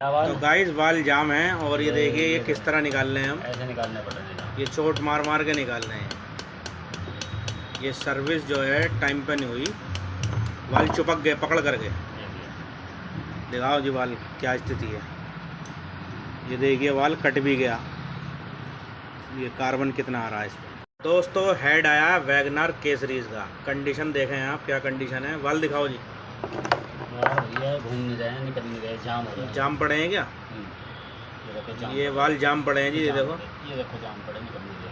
तो गाइस वाल जाम है और ये देखिए ये किस तरह निकाल रहे हैं हम। ऐसे निकालने पड़ेंगे। ये चोट मार मार के निकाल रहे हैं। ये सर्विस जो है टाइम पे नहीं हुई, वाल चिपक गए पकड़ करके। दिखाओ जी वाल क्या स्थिति है। ये देखिए वाल कट भी गया। ये कार्बन कितना आ रहा है इस पर। दोस्तों हेड आया वैगनर के सीरीज का। कंडीशन देखें आप क्या कंडीशन है। वाल दिखाओ जी। ये घूम नहीं रहे हैं, निकल नहीं रहे, जाम हो रहे हैं। जाम पड़े हैं क्या? ये देखो जाम ये वाल जाम पड़े हैं जी। ये देखो जाम पड़े, निकल नहीं रहे।